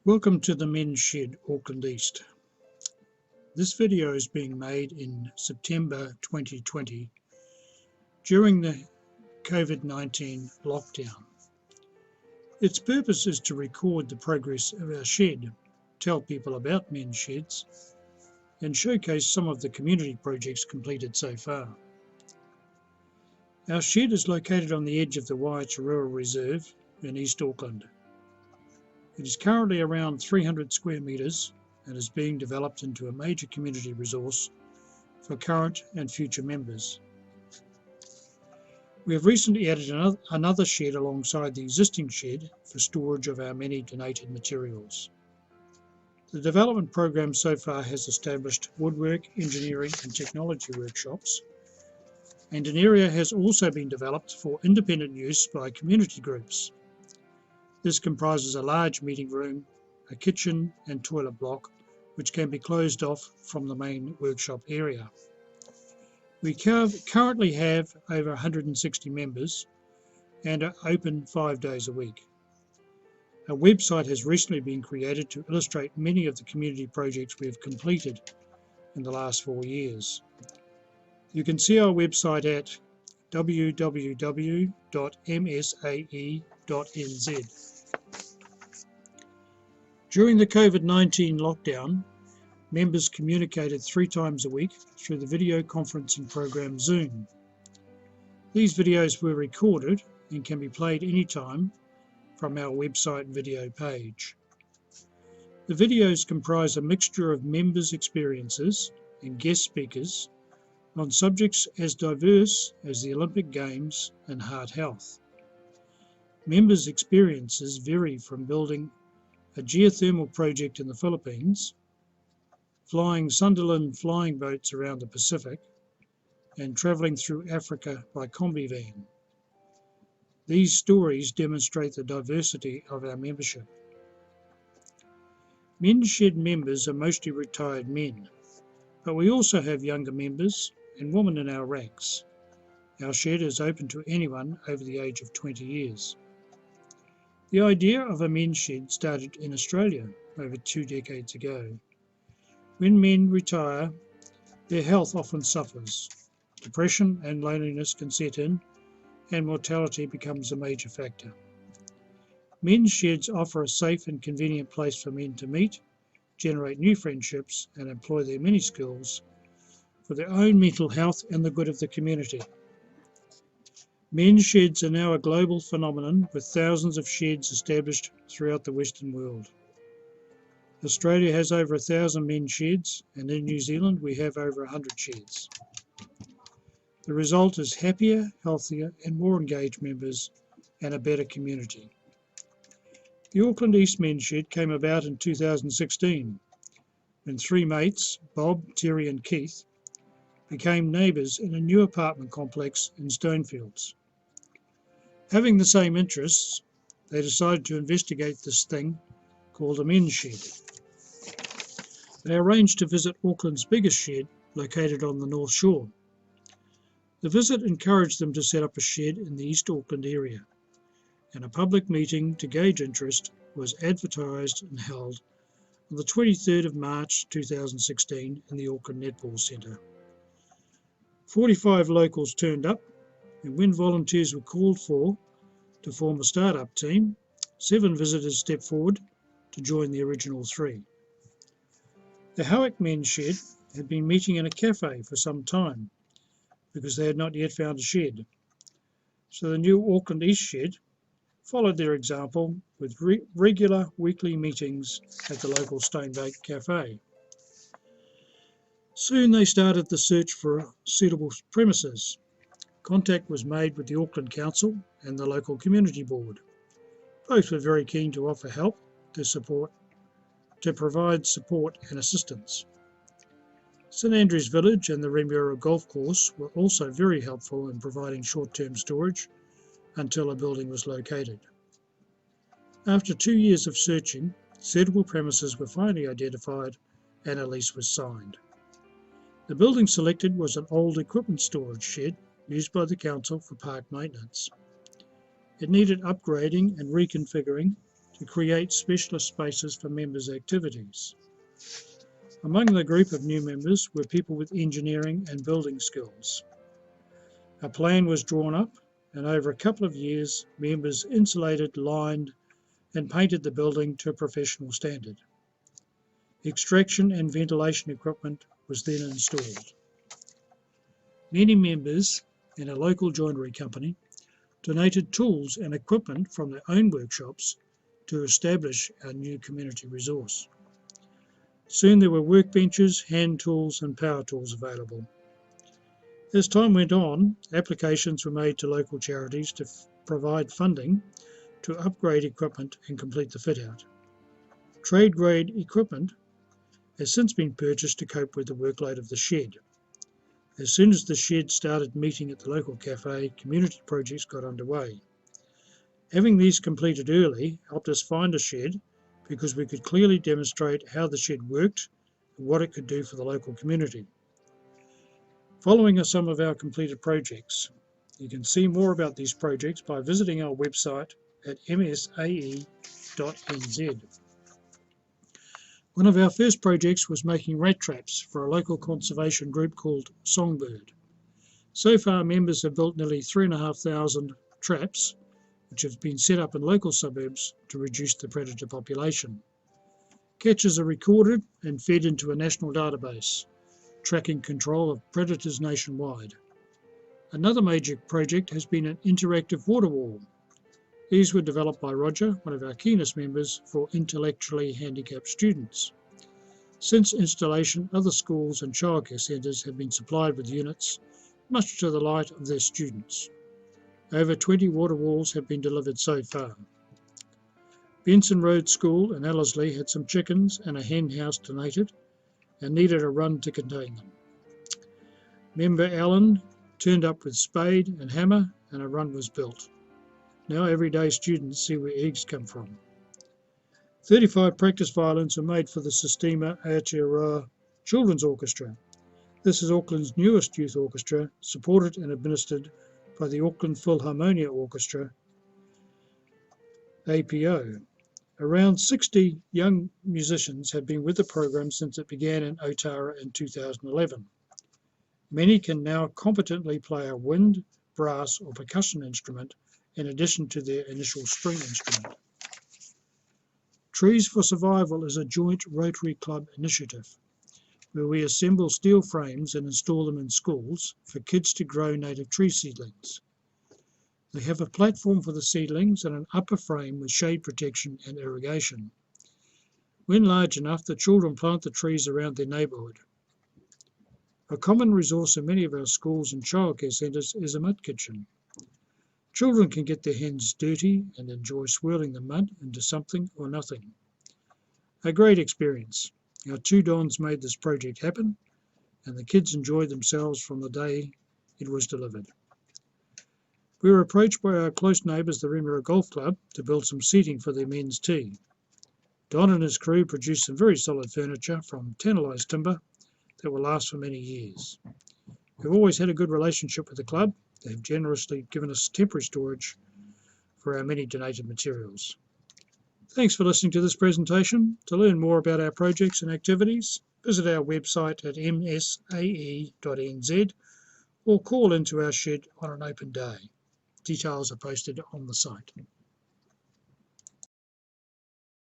Welcome to the Men's Shed, Auckland East. This video is being made in September 2020 during the COVID-19 lockdown. Its purpose is to record the progress of our shed, tell people about men's sheds, and showcase some of the community projects completed so far. Our shed is located on the edge of the Ayaterara Reserve in East Auckland. It is currently around 300 square metres and is being developed into a major community resource for current and future members. We have recently added another shed alongside the existing shed for storage of our many donated materials. The development program so far has established woodwork, engineering and technology workshops, and an area has also been developed for independent use by community groups. This comprises a large meeting room, a kitchen and toilet block, which can be closed off from the main workshop area. We currently have over 160 members and are open 5 days a week. A website has recently been created to illustrate many of the community projects we have completed in the last 4 years. You can see our website at www.msae.nz. During the COVID-19 lockdown, members communicated 3 times a week through the video conferencing program Zoom. These videos were recorded and can be played anytime from our website video page. The videos comprise a mixture of members' experiences and guest speakers on subjects as diverse as the Olympic Games and heart health. Members' experiences vary from building a geothermal project in the Philippines, flying Sunderland flying boats around the Pacific, and travelling through Africa by combi van. These stories demonstrate the diversity of our membership. Men's Shed members are mostly retired men, but we also have younger members and women in our ranks. Our shed is open to anyone over the age of 20 years. The idea of a men's shed started in Australia over 2 decades ago. When men retire, their health often suffers. Depression and loneliness can set in, and mortality becomes a major factor. Men's sheds offer a safe and convenient place for men to meet, generate new friendships, and employ their many skills for their own mental health and the good of the community. Men's sheds are now a global phenomenon, with thousands of sheds established throughout the Western world. Australia has over 1,000 men's sheds, and in New Zealand we have over 100 sheds. The result is happier, healthier and more engaged members and a better community. The Auckland East Men's Shed came about in 2016 when 3 mates, Bob, Terry and Keith, became neighbours in a new apartment complex in Stonefields. Having the same interests, they decided to investigate this thing called a men's shed. They arranged to visit Auckland's biggest shed, located on the North Shore. The visit encouraged them to set up a shed in the East Auckland area, and a public meeting to gauge interest was advertised and held on the 23rd of March 2016 in the Auckland Netball Centre. 45 locals turned up, and when volunteers were called for to form a start-up team, 7 visitors stepped forward to join the original 3. The Howick Men's Shed had been meeting in a cafe for some time because they had not yet found a shed. So the new Auckland East Shed followed their example with regular weekly meetings at the local Stonebake Cafe. Soon they started the search for suitable premises. Contact was made with the Auckland Council and the local community board. Both were very keen to offer help to provide support and assistance. St Andrews Village and the Remuera Golf Course were also very helpful in providing short-term storage until a building was located. After 2 years of searching, suitable premises were finally identified and a lease was signed. The building selected was an old equipment storage shed used by the council for park maintenance. It needed upgrading and reconfiguring to create specialist spaces for members' activities. Among the group of new members were people with engineering and building skills. A plan was drawn up, and over a couple of years, members insulated, lined, and painted the building to a professional standard. Extraction and ventilation equipment was then installed. Many members and a local joinery company donated tools and equipment from their own workshops to establish our new community resource. Soon there were workbenches, hand tools and power tools available. As time went on, applications were made to local charities to provide funding to upgrade equipment and complete the fit-out. Trade-grade equipment has since been purchased to cope with the workload of the shed. As soon as the shed started meeting at the local cafe, community projects got underway. Having these completed early helped us find a shed because we could clearly demonstrate how the shed worked and what it could do for the local community. Following are some of our completed projects. You can see more about these projects by visiting our website at msae.nz. One of our first projects was making rat traps for a local conservation group called Songbird. So far, members have built nearly 3,500 traps, which have been set up in local suburbs to reduce the predator population. Catches are recorded and fed into a national database, tracking control of predators nationwide. Another major project has been an interactive water wall. These were developed by Roger, one of our keenest members, for intellectually handicapped students. Since installation, other schools and childcare centres have been supplied with units, much to the delight of their students. Over 20 water walls have been delivered so far. Benson Road School in Ellerslie had some chickens and a hen house donated and needed a run to contain them. Member Allen turned up with spade and hammer and a run was built. Now everyday students see where eggs come from. 35 practice violins were made for the Sistema Ayaterara Children's Orchestra. This is Auckland's newest youth orchestra, supported and administered by the Auckland Philharmonia Orchestra, APO. Around 60 young musicians have been with the program since it began in Ayaterara in 2011. Many can now competently play a wind, brass or percussion instrument in addition to their initial string instrument. Trees for Survival is a joint Rotary Club initiative where we assemble steel frames and install them in schools for kids to grow native tree seedlings. They have a platform for the seedlings and an upper frame with shade protection and irrigation. When large enough, the children plant the trees around their neighbourhood. A common resource in many of our schools and childcare centres is a mud kitchen. Children can get their hands dirty and enjoy swirling the mud into something or nothing. A great experience. Our two Dons made this project happen, and the kids enjoyed themselves from the day it was delivered. We were approached by our close neighbours, the Remuera Golf Club, to build some seating for their men's tea. Don and his crew produced some very solid furniture from tannalised timber that will last for many years. We've always had a good relationship with the club. They have generously given us temporary storage for our many donated materials. Thanks for listening to this presentation. To learn more about our projects and activities, visit our website at msae.nz or call into our shed on an open day. Details are posted on the site.